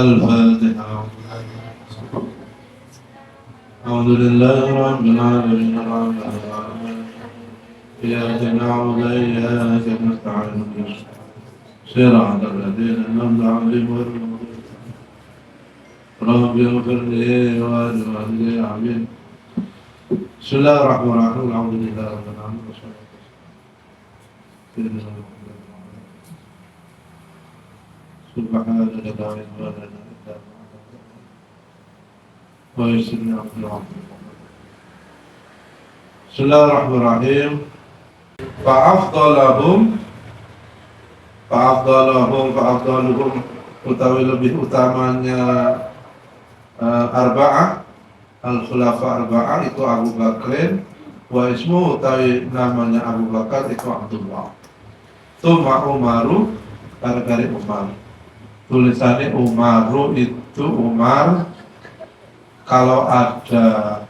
الفاتحة. الحمد لله رب العالمين الرحمن الرحيم إياك نعبد وإياك نستعين صراط الذين أنعمت عليهم غير المغضوب رب اغفر لي ولوالدي آمين. بسم الله الرحمن الرحيم الحمد لله رب العالمين والصلاة والسلام سبحانك لا علم لنا إلا ما علمتنا ويسر لي أمري. بسم الله الرحمن الرحيم. Fa'afdaluhum utawi lebih utamanya arba'ah al-khulafa arba'ah itu Abu Bakrin wa ismu utawi namanya Abu Bakar itu Abdullah. Tsumma Umaru gara-gara Umar. Tulisannya Umaru itu Umar, kalau ada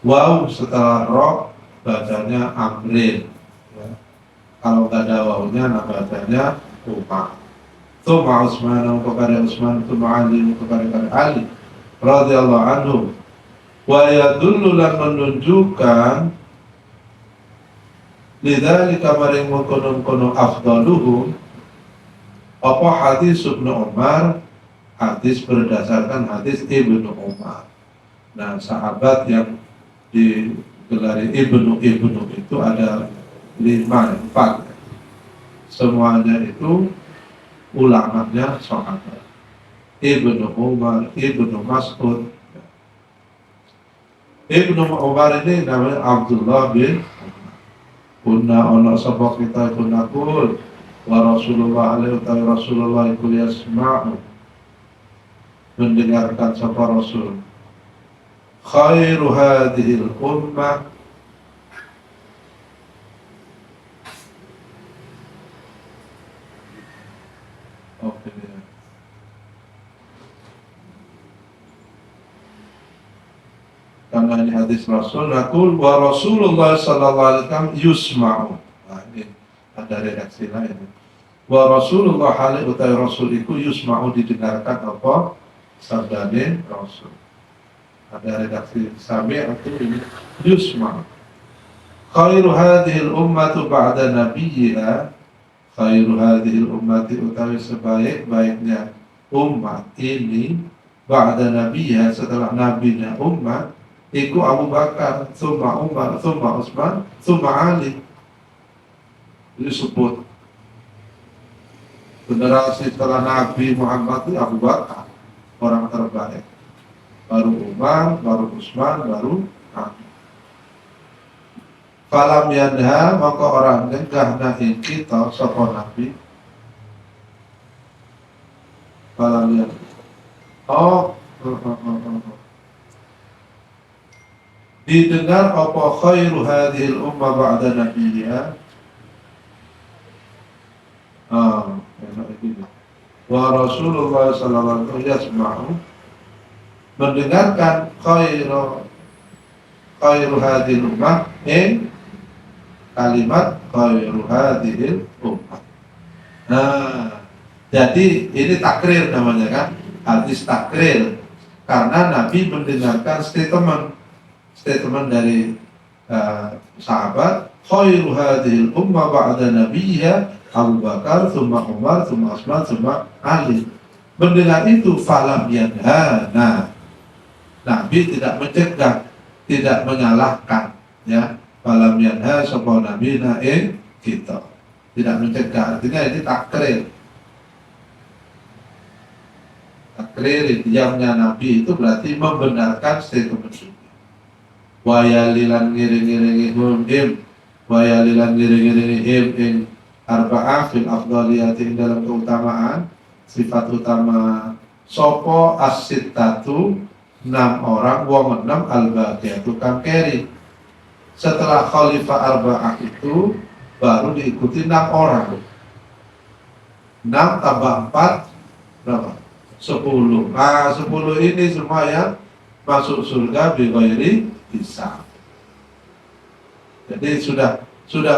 waw setelah ro bacanya Amrin ya. Kalau gak ada wawnya nah bacanya Umar. Tsumma Utsman kepada Utsman, tsumma Ali kepada Ali radhiyallahu anhu. Wa yadullu lan menunjukkan lidzalika maring mengkono-kono afdaluhum apa hadis Ibnu Umar, hadis berdasarkan hadis Ibnu Umar. Nah, sahabat yang digelari Ibnu itu ada 4. Semuanya itu ulamanya sahabat. Ibnu Umar, Ibnu Mas'ud. Ibnu Umar ini namanya Abdullah bin Kunna ono sapa kita kunna kul wa Rasulullah alaihi wa Rasulullah iku yasma'u, mendengarkan sapa Rasul. Khairu hadhil ummah karena ini hadis Rasul, naqul wa Rasulullah sallallahu alaihi wasallam yusma'u. Nah, ini ada redaksi lain. Wa Rasulullah alaihi utai Rasul iku yusma'u, didengarkan apa sabdane Rasul. Ada redaksi sami' atau yusma'u. Khairu hadhil ummatu ba'da nabiyyiha, khairu hadhil ummati utawi sebaik-baiknya umat ini ba'da nabiyyiha setelah nabinya umat iku Abu Bakar, tsumma Umar, tsumma Utsman, tsumma Ali. Disebut generasi setelah Nabi Muhammad itu Abu Bakar, orang terbaik. Baru Umar, baru Utsman, baru Ali. Falam yadha, maka orang negah nahi kita sapa Nabi. Falam yadha. Didengar apa khairu hadhil ummah ba'da nabiyya. Wa Rasulullah sallallahu alaihi wasallam yasma'u, mendengarkan khairu hadhil ummah, kalimat khairu hadhil ummah. Nah, jadi ini takrir namanya kan, hadis takrir, karena Nabi mendengarkan statement dari sahabat, khairu hadhil ummah ba'da nabiyya Abu Bakar, tsumma Umar, tsumma Utsman, tsumma Ali. Mendengar itu falam yanha. Nah, Nabi tidak mencegah, tidak menyalahkan ya. Falam yanha sapa Nabi naing kita. Tidak mencegah, artinya ini takrir. Takrir diamnya Nabi itu berarti membenarkan statement itu. Wayalilan ngiring-ngiringi him ing arba'ah fil afdaliyati, dalam keutamaan sifat utama sopo as-sittatu 6 orang, wong 6 al-baqiyatu kang keri. Setelah khalifah arba'ah itu baru diikuti 6 orang. 6 tambah 4 berapa? 10. Nah, 10 ini semua yang masuk surga bi ghairi hisab. Jadi sudah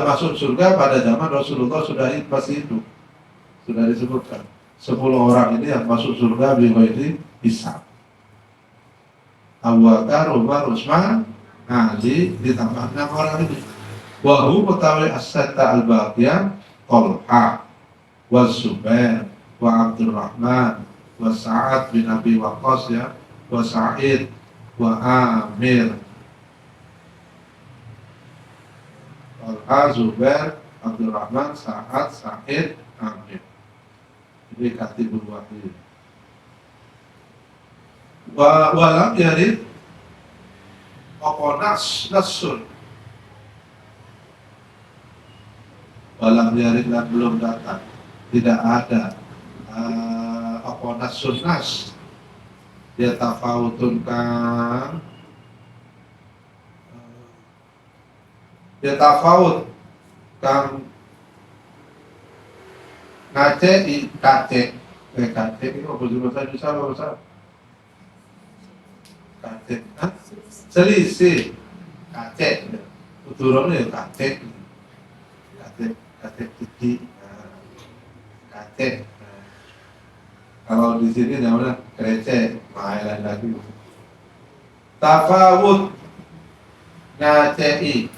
masuk surga pada zaman Rasulullah sudah pasti itu. Sudah disebutkan 10 orang ini yang masuk surga bighairi hisab. Abu Bakar, Umar, Utsman, Ali, ditambah 6 orang ini. Wa hum mutawi as-satta al-baqiyah Talha wa Zubair wa Abdurrahman wa Sa'ad bin Abi Waqqas ya, wa Sa'id wa Amir. Talha, Zubair, Abdurrahman, Sa'ad, Sa'id, Amir. Ini kategori wahid. Walam yarid apa nasun walam yarid dan belum datang, tidak ada apa nasun nas dia tafawutun kang dia tafawut kang ngacei kacek itu apa juga saya bisa bahasa kacek, selisih kacek, uturannya kacek, kacek gigi, kacek. Kalau di sini namanya krecek, lain lagi. Tafawut, ngacei,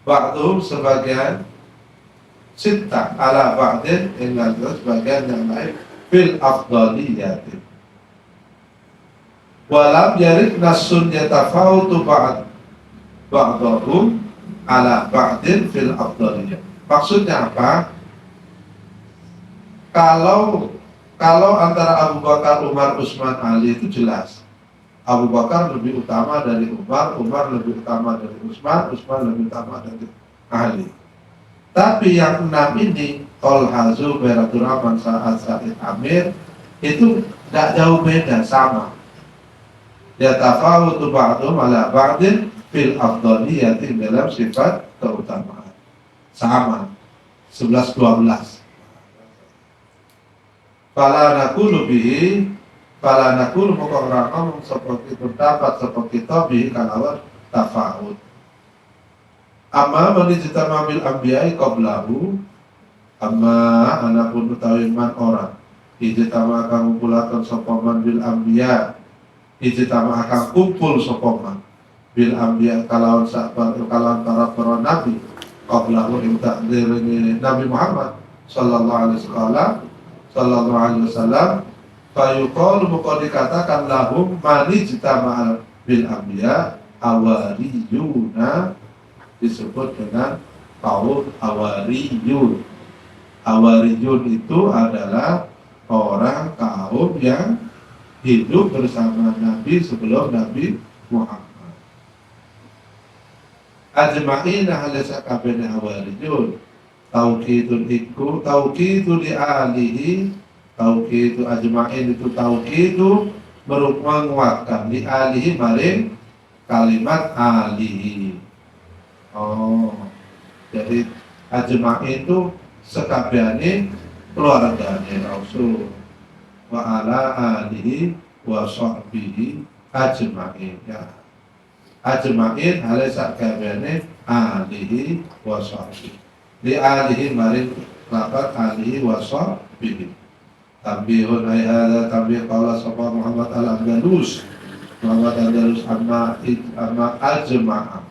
ba'dhum sebagian, sita ala ba'din, yang sebagian yang lain, fil afdaliyati. Walam yarid nasun yatafawutu ba'dahum ala ba'din fil afdaliyah. Maksudnya apa? Kalau antara Abu Bakar, Umar, Utsman, Ali itu jelas. Abu Bakar lebih utama dari Umar, Umar lebih utama dari Utsman, Utsman lebih utama dari Ali. Tapi yang 6 ini, Talha, Zubair, Abdurrahman, Sa'ad, Sa'id, Amir, itu tidak jauh beda, sama. Yatafawutu ba'dhum ala ba'din fil afdaliyati dalam sifat keutamaan. Sama 11-12. Fala nakulu bihi, fala nakulu muka ngomong seperti pendapat seperti tabi kalawan tafawut. Amma manijtama bil anbiya'i qablahu, amma anapun utawi man orang ijtama akan ngumpulaken sapa man bil anbiya', ijtama akan kumpul sopoman bil anbiya kalawan para nabi qablahu ing takdirnya Nabi Muhammad sallallahu alaihi wasallam fayuqalu muka dikatakan lahum manijtama bil anbiya awariyuna, disebut dengan kaum awariyun. Awariyun itu adalah orang kaum yang hidup bersama Nabi sebelum Nabi Muhammad. Ajma'in ahli sakabene hawarijun. Tauqidul iku, tauqidu li alihi, tauqidu ajma'in itu tauqidu menguatkan li alihi maring kalimat alihi. Oh, jadi ajma'in itu sekabehane keluargane Rasul wa ala alihi wa sahbihi ajma'in ya. Ajma'in hale sakabehane alihi wa sahbihi. Di alihi maring lafaz alihi wa sahbihi. Tambihun ay hadza tambih qala sapa Muhammad al-Andalus. Muhammad al-Andalus amma ajma'a.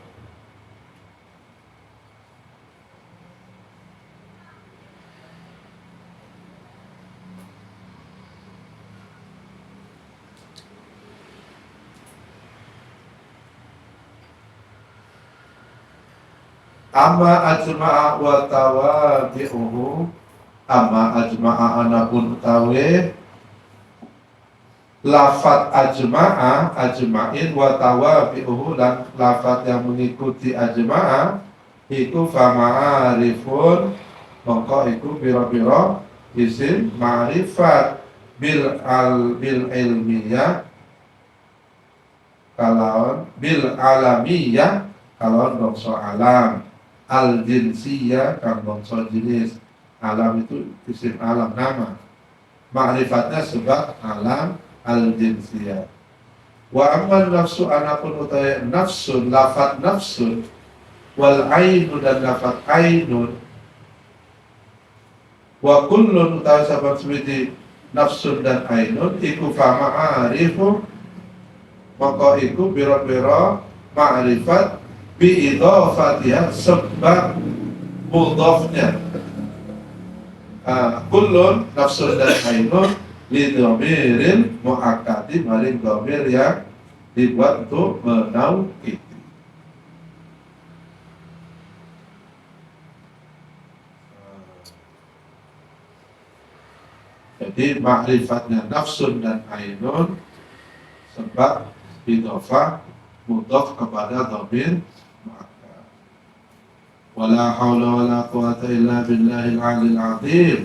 Amma ajma'a wa tawabi'uhu, amma ajma'a anapun tawe lafat ajma'a, ajma'in wa tawabi'uhu, dan lafat yang mengikuti ajma'a iku fama'arifun, mongko iku biro-biro isim ma'rifat bil ilmiyah kalawan bil alamiyah kalawan bangsa alam, al jinsiyah kan bangsa jenis. Alam itu isim alam nama, ma'rifatnya sebab alam al jinsiyah. Wa amman nafsu anapun utai nafsun, lafat nafsun, wal ainu dan lafat ainun, Wa kullun utawi saban suwiji nafsun dan ainun iku fa ma'arifu, maka iku biro-biro ma'rifat bi idhafatiha sebab mudhafnya. Kullun nafsun dan ainun li dhamiril muakkadi maring dhamir yang dibuat untuk menaukiti. Jadi ma'rifatnya nafsun dan ainun sebab idhofah mudhaf kepada dhamir muakkad. Wala haula wala quwata illa billahil aliyil azim.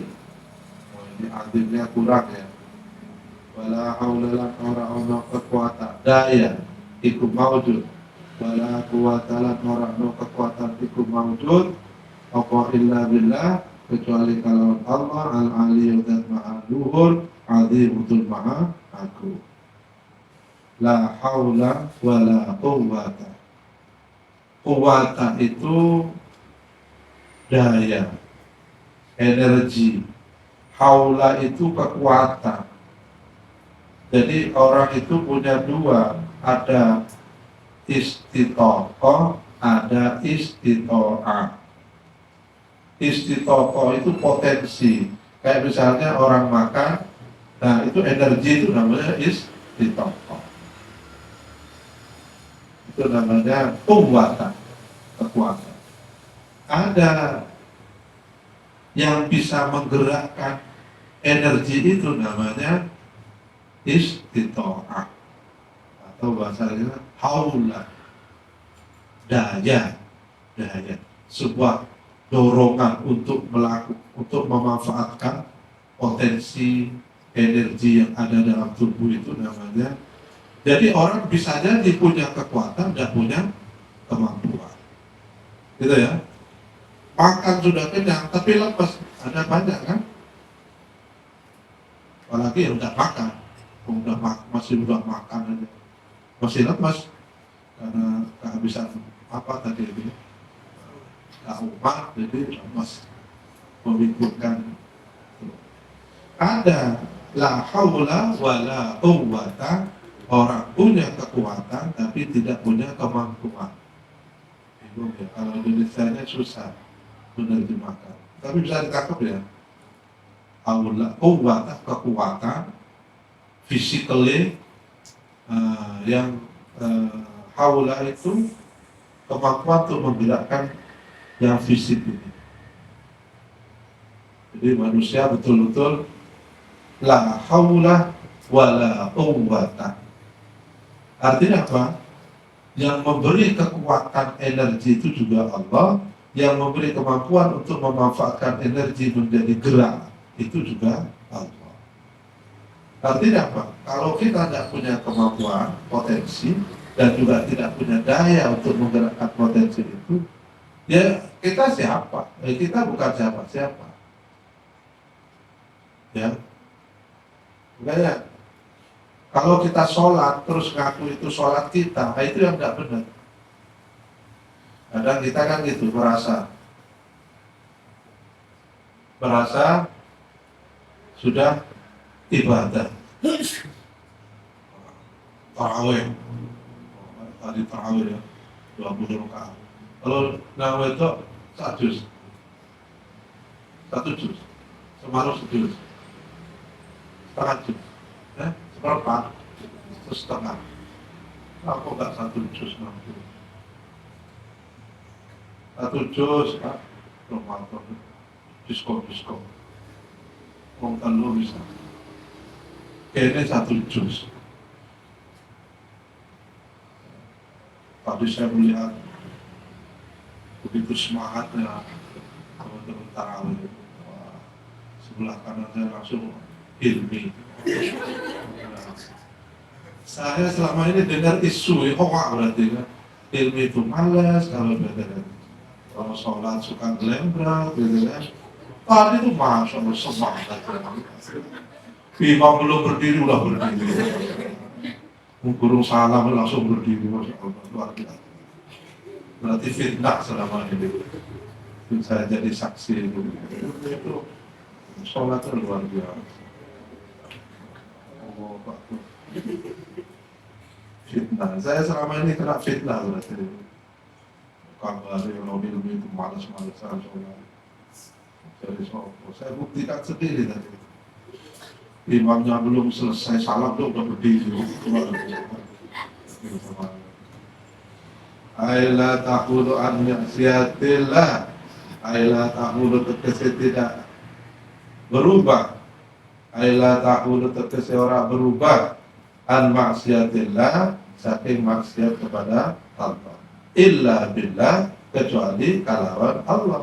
Oh, ini azimnya kurang ya. Wala haula wala quwata daya iku maujud. Wala quwata lan ora ana kekuatan iku maujud apa illa billah, kecuali kalau Allah al-aliyyu dan maha luhur, azimul maha agung. La haula wala quwwata. Quwwata itu daya, energi. Haula itu kekuatan. Jadi orang itu punya dua, ada istitoqah, ada istito'ah. Istitoqah itu potensi. Kayak misalnya orang makan, nah itu energi, itu namanya istitoqah. Itu namanya kuwatan, kekuatan. Ada yang bisa menggerakkan energi, itu namanya istito'ah, atau bahasanya haula, daya, sebuah dorongan untuk untuk memanfaatkan potensi energi yang ada dalam tubuh, itu namanya. Jadi orang bisa jadi punya kekuatan dan punya kemampuan, gitu ya. Makan sudah kenyang tapi lepas, ada banyak kan. Apalagi yang udah makan, masih makan aja masih lepas karena kehabisan apa tadi itu, umat, jadi lemas, memikirkan. Ada la haula wala quwwata, orang punya kekuatan tapi tidak punya kemampuan. Bingung ya, kalau Indonesia-nya susah menerjemahkan, tapi bisa ditangkap ya. Haula quwwata, kekuatan physically, yang haula itu kemampuan untuk menggerakkan yang fisik ini. Jadi manusia betul-betul la haula wala quwwata. Artinya apa? Yang memberi kekuatan energi itu juga Allah, yang memberi kemampuan untuk memanfaatkan energi menjadi gerak itu juga Allah. Artinya apa? Kalau kita tidak punya kemampuan, potensi, dan juga tidak punya daya untuk menggerakkan potensi itu, ya kita siapa? Kita bukan siapa-siapa. Ya, makanya kalau kita sholat terus ngaku itu sholat kita, itu yang tidak benar. Kadang kita kan gitu, merasa sudah ibadah. Tarawih, tadi tarawih ya, 20 rakaat. Kalau nawai itu satu juz, semaruh sejuz, setengah juz, seperempat, setengah. Aku enggak 1 juz 60. 1 juz, Pak, Ramadan, diskon. Wong telu bisa. Kayaknya 1 juz. Tadi saya melihat begitu semangatnya teman-teman tarawih. Sebelah kanan saya langsung ilmi. Saya selama ini dengar isu, hoak berarti kan. Ilmi itu malas, kalau sholat suka gelembrak, gitu kan. Tadi itu masya Allah semangat. Imam belum berdiri, udah berdiri. Guru salam langsung berdiri, masya Allah, luar biasa. Berarti fitnah selama ini. Saya jadi saksi itu. Sholat itu luar biasa. Oh, Pak. Fitnah. Saya selama ini kena fitnah berarti. Kabar yang mobil itu malas-malasan sholat. Jadi saya buktikan sendiri tadi. Imamnya belum selesai salam tuh udah berdiri. Aila ta'khulu an maksiatillah. Aila ta'khulu tegese tidak berubah. Aila ta'khulu tegese ora berubah an maksiatillah saking maksiat kepada Allah. Illa billah kecuali kalawan Allah.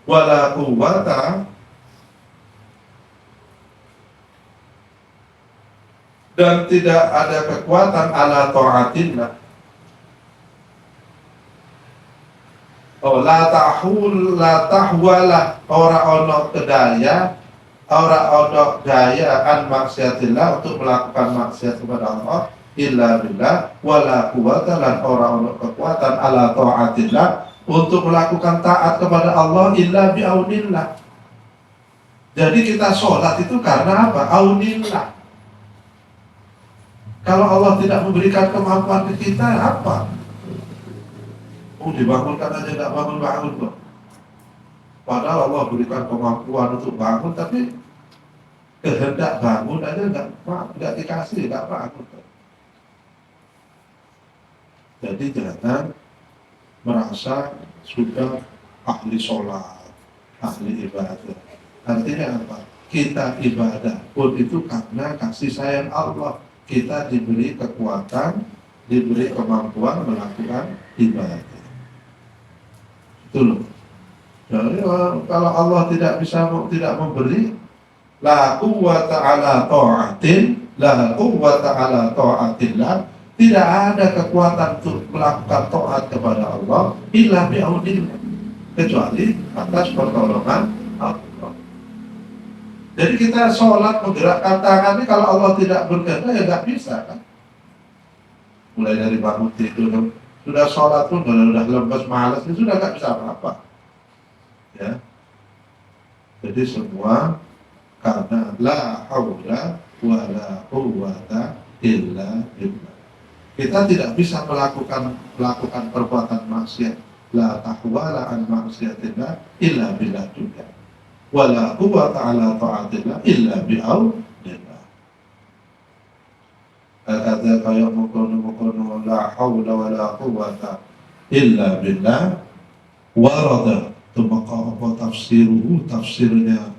Wala quwwata dan tidak ada kekuatan ala ta'atillah. Oh, la tahwala ora ono kedaya, ora ono daya an maksiatillah untuk melakukan maksiat kepada Allah illa billah wala quwwata lan ora ono kekuatan ala ta'atillah untuk melakukan taat kepada Allah illa bi'aunillah. Jadi kita sholat itu karena apa? Aunillah. Kalau Allah tidak memberikan kemampuan ke kita, apa? Oh, dibangunkan aja tidak bangun-bangun kok. Padahal Allah berikan kemampuan untuk bangun, tapi kehendak bangun aja nggak dikasih, nggak bangun. Jadi jangan merasa sudah ahli sholat, ahli ibadah. Artinya apa? Kita ibadah pun itu karena kasih sayang Allah. Kita diberi kekuatan, diberi kemampuan melakukan ibadah. Itu loh. Jadi kalau Allah tidak memberi, la quwwata ala ta'atin, la quwwata ala ta'atillah, tidak ada kekuatan untuk melakukan taat kepada Allah illa bi'aunillah, kecuali atas pertolongan Allah. Jadi kita sholat menggerakkan tangan ini kalau Allah tidak berkehendak ya nggak bisa kan. Mulai dari bangun tidur, sudah sholat pun sudah lemes malas, itu sudah nggak bisa apa-apa. Ya. Jadi semua karena la haula wa la quwwata illa billah. Kita tidak bisa melakukan perbuatan maksiat. La tahwala an maksiatillah illa billah juga. Wala quwwata ala ta'atillah illa bi'aunillah. Kata kayak mukono la haula wala quwwata illa billah warada tumaka apa tafsirnya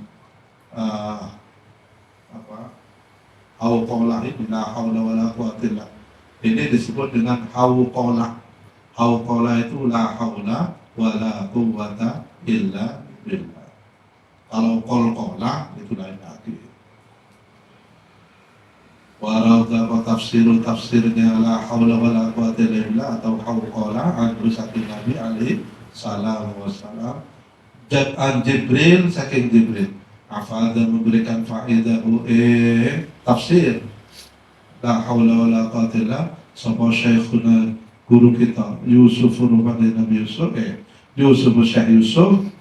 hauqalah ini la haula wala quwwata illa. Ini disebut dengan hauqalah. Hauqalah itu la haula wala quwwata illa billah. Kalau qalqalah itu lain lagi. Warada tafsirnya la haula wala quwwata illa billah atau hauqalah an Nabi alaihi salam wassalam. An Jibril saking Jibril. Afada memberikan faedah tafsir la haula wala quwwata illa sapa syekhuna guru kita Yusuf Nabi Yusuf Yusuf Syekh Yusuf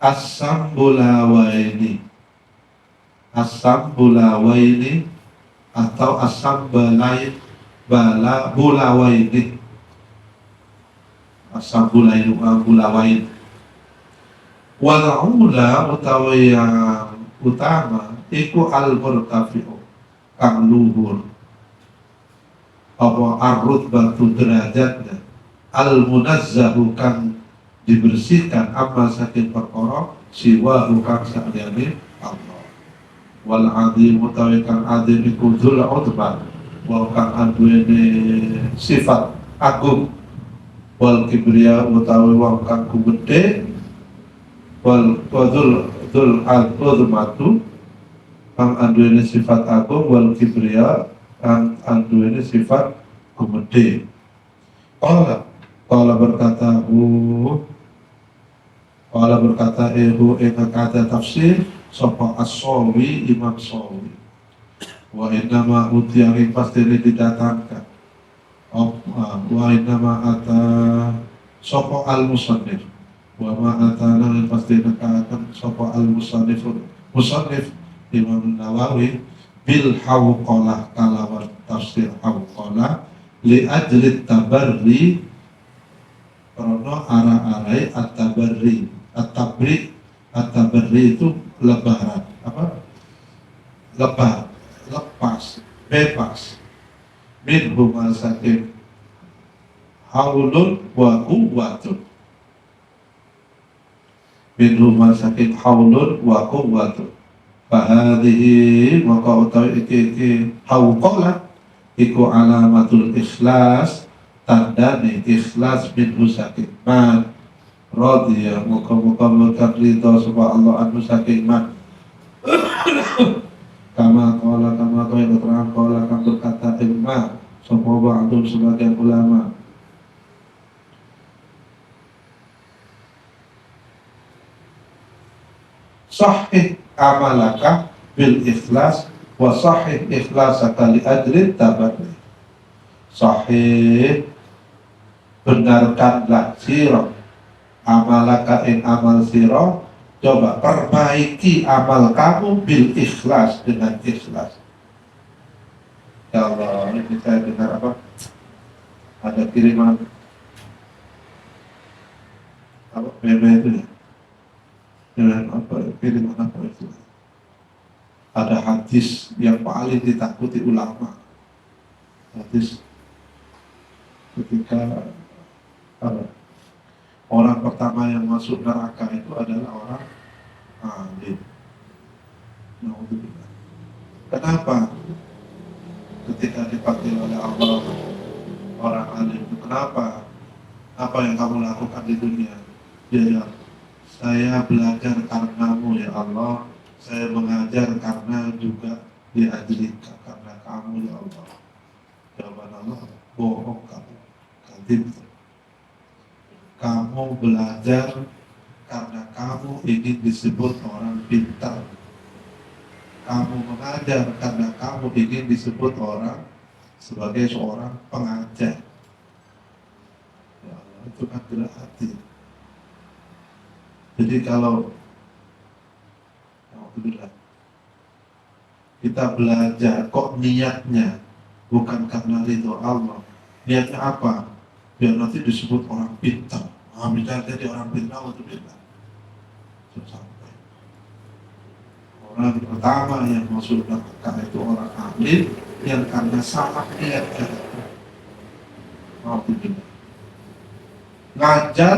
As-Sambulawaini atau As-Sambulawaini As-Sambulawaini Wal'ula utawi yang utama iku al-murtafi'u kang luhur apa ar-rutbatu derajatnya al-munazzahu kang dibersihkan amma saking perkara siwa hukam sa'liyani Allah wal azim utawi kang azim iku dzul udbah wa kang anduweni sifat agung wal kibriya utawi wong kang gedhe wal dzul al-udmatu kang anduweni sifat agung wal kibriya kang anduweni sifat gedhe. Qala berkata kata tafsir sapa as-Sawi Imam Sawi wa innama utiyangi pasti didatangkan wa innama ata sapa al-musannif wa ma atana pasti dikatakan sapa al-musannif Musannif Imam Nawawi bil hawqalah kalawan tafsir hawqalah li ajli tabarri karena ara-arai at-tabarri at-tabarri itu lebaran apa lepas bebas min huma sakin haulun wa quwwatun min huma sakin haulun wa quwwatun fahadihi maka utawi iki hauqalah iku alamatul ikhlas tandane ikhlas min saking man radhiya muka-muka ridho sapa Allah anu saking man kama kala keterangan kala kang berkata ilma sapa ba'dun sebagian ulama sahih amalaka bil ikhlas wa sahih ikhlasaka li ajri tabarri sahih benarkanlah sira amalaka ing amal sira coba perbaiki amal kamu bil ikhlas dengan ikhlas. Ya Allah, ini saya dengar apa? Ada kiriman apa meme itu ya? Dengan apa? Kiriman apa itu? Ada hadis yang paling ditakuti ulama. Hadis ketika orang pertama yang masuk neraka itu adalah orang alim. Naudzubillah. Kenapa? Ketika dipanggil oleh Allah orang alim itu kenapa? Apa yang kamu lakukan di dunia? Dia saya belajar karenamu ya Allah. Saya mengajar karena juga diajarkan karena kamu ya Allah. Jawaban Allah, bohong kamu. Kadib. Kamu belajar karena kamu ingin disebut orang pintar. Kamu mengajar karena kamu ingin disebut orang sebagai seorang pengajar. Ya Allah, itu kan gerak hati. Jadi kalau kita belajar kok niatnya bukan karena ridho Allah, niatnya apa? Biar nanti disebut orang pintar. Misalnya jadi orang pintar itu pintar. Sampai orang pertama yang masuk neraka itu orang alim yang karena salah niat ngajar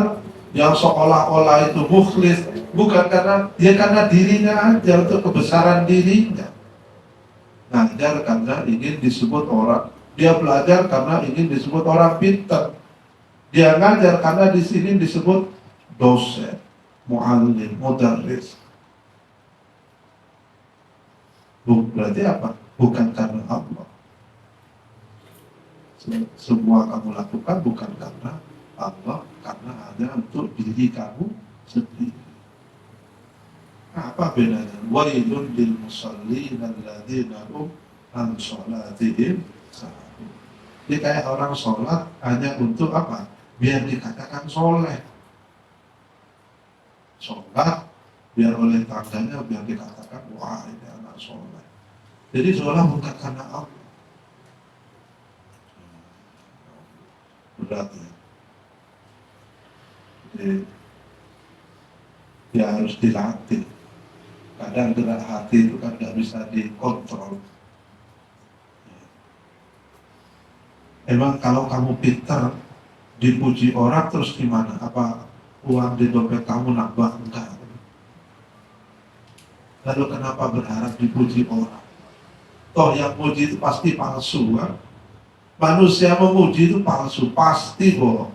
yang seolah-olah itu mukhlis bukan karena dirinya aja untuk kebesaran dirinya. Ngajar karena ingin disebut orang, dia belajar karena ingin disebut orang pintar. Dia ngajar karena di sini disebut dosen, muallim, mudarris. Berarti apa? Bukan karena Allah. Semua kamu lakukan bukan karena Allah, karena hanya untuk diri kamu sendiri. Apa bedanya? Wailun lil musallin alladzina hum an sholatihim sahun. Dia kayak orang sholat hanya untuk apa? Biar dikatakan soleh. Sholat biar oleh tangganya biar dikatakan wah ini anak soleh. Jadi sholat bukan karena Allah. Berat ya. Jadi dia harus dilatih. Kadang gerak hati itu kan nggak bisa dikontrol. Emang kalau kamu pintar dipuji orang terus gimana? Apa uang di dompet kamu nambah? Enggak. Lalu kenapa berharap dipuji orang? Toh yang muji itu pasti palsu kan? Manusia memuji itu palsu, pasti bohong.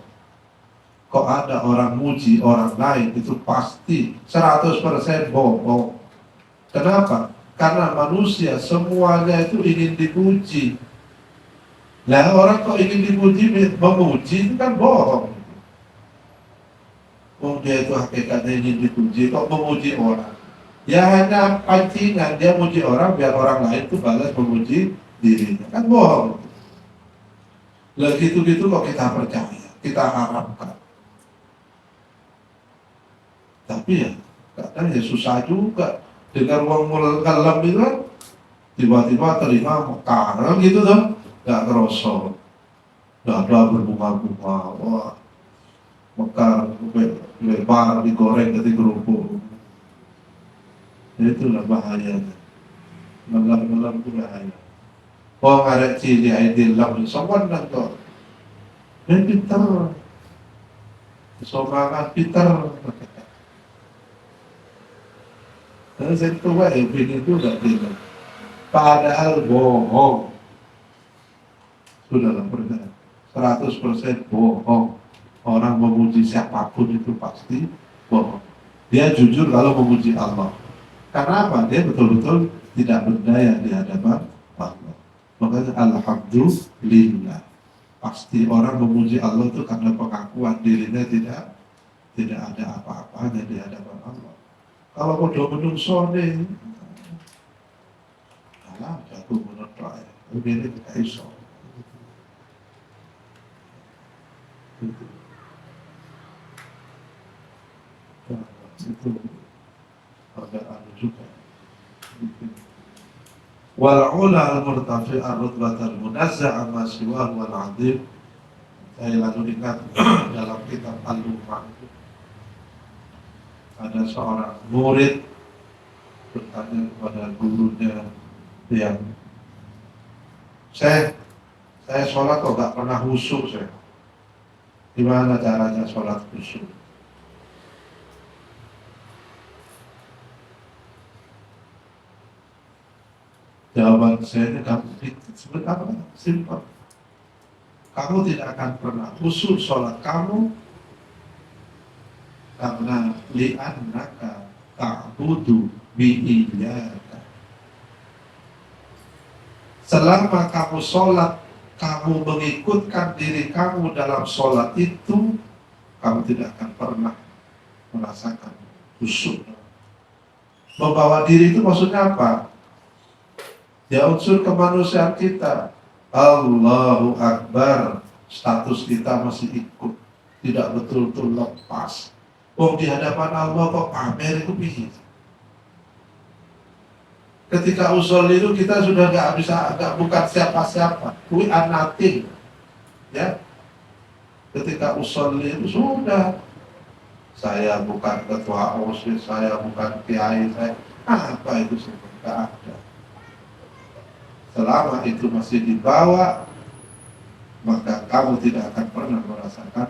Kok ada orang muji orang lain itu pasti 100% bohong. Kenapa? Karena manusia semuanya itu ingin dipuji. Nah orang kok ingin dipuji, memuji itu kan bohong. Oh dia itu hakikatnya ingin dipuji, kok memuji orang? Ya hanya pancingan, dia muji orang biar orang lain itu balas memuji dirinya. Kan bohong. Lah gitu-gitu kok kita percaya, kita harapkan. Tapi ya kadang ya susah juga. Dengan uang mulal kalam itu kan tiba-tiba terima Mekah kan gitu tuh, nggak kerosok, dada berbunga-bunga, wah Mekar lebar digoreng jadi kerupuk. Itulah bahayanya. Malam-malam itu bahaya. Oh ngarek cili aidil lam sopan dan kok. Dan pintar. Semangat pintar. Dan saya tua ya bini itu gak tidak. Padahal bohong. Sudahlah percaya. 100% bohong. Orang memuji siapapun itu pasti bohong. Dia jujur kalau memuji Allah. Karena apa? Dia betul-betul tidak berdaya di hadapan Allah. Makanya alhamdulillah. Pasti orang memuji Allah itu karena pengakuan dirinya tidak ada apa-apanya di hadapan Allah. Kalau bodoh menungso nih, alah jago menurut saya. Ini tidak iso. Itu ada juga. Wal ula al-murtafi ar-rutbat al-munazzah amma siwah wal azim. Saya lalu ingat dalam kitab Al-Luqman ada seorang murid bertanya kepada gurunya yang saya sholat kok gak pernah khusyuk saya. Gimana caranya sholat khusyuk? Jawaban saya ini kamu sebenarnya simpel. Kamu tidak akan pernah khusyuk sholat kamu karena li'annaka ta'budu bi'iyyaka. Selama kamu sholat, kamu mengikutkan diri kamu dalam sholat itu, kamu tidak akan pernah merasakan khusyuk. Membawa diri itu maksudnya apa? Ya unsur kemanusiaan kita. Allahu Akbar. Status kita masih ikut. Tidak betul-betul lepas. Oh di hadapan Allah kok pamer itu bisa. Ketika usul itu kita sudah bukan siapa-siapa. We are nothing. Ya. Ketika usul itu sudah. Saya bukan ketua OSIS, saya bukan kiai, saya apa itu semua? Tidak ada. Selama itu masih dibawa, maka kamu tidak akan pernah merasakan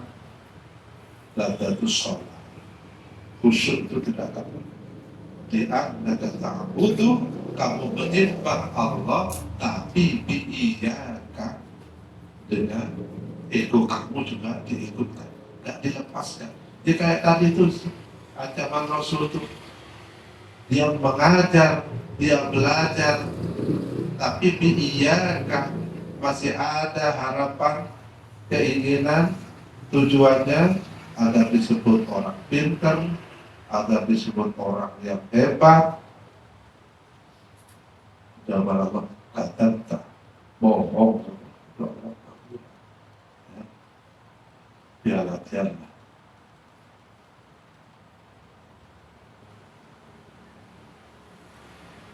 ladatus sholat. Khusyuk itu tidak akan pernah. Li'annaka ta'budu, kamu menyembah Allah, tapi bi'iyyaka, dengan ego kamu juga diikutkan, tidak dilepaskan. Jadi kayak tadi itu ancaman Rasul itu, dia mengajar, dia belajar, tapi bi'iyyaka masih ada harapan, keinginan, tujuannya agar disebut orang pintar, agar disebut orang yang hebat. Jawaban Allah kata bohong. Ya latihan.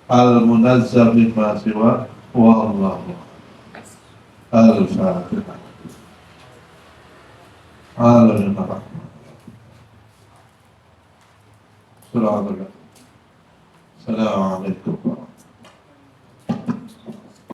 Al-munazzah mimma siwa wallahu al-fatihah. Assalamualaikum.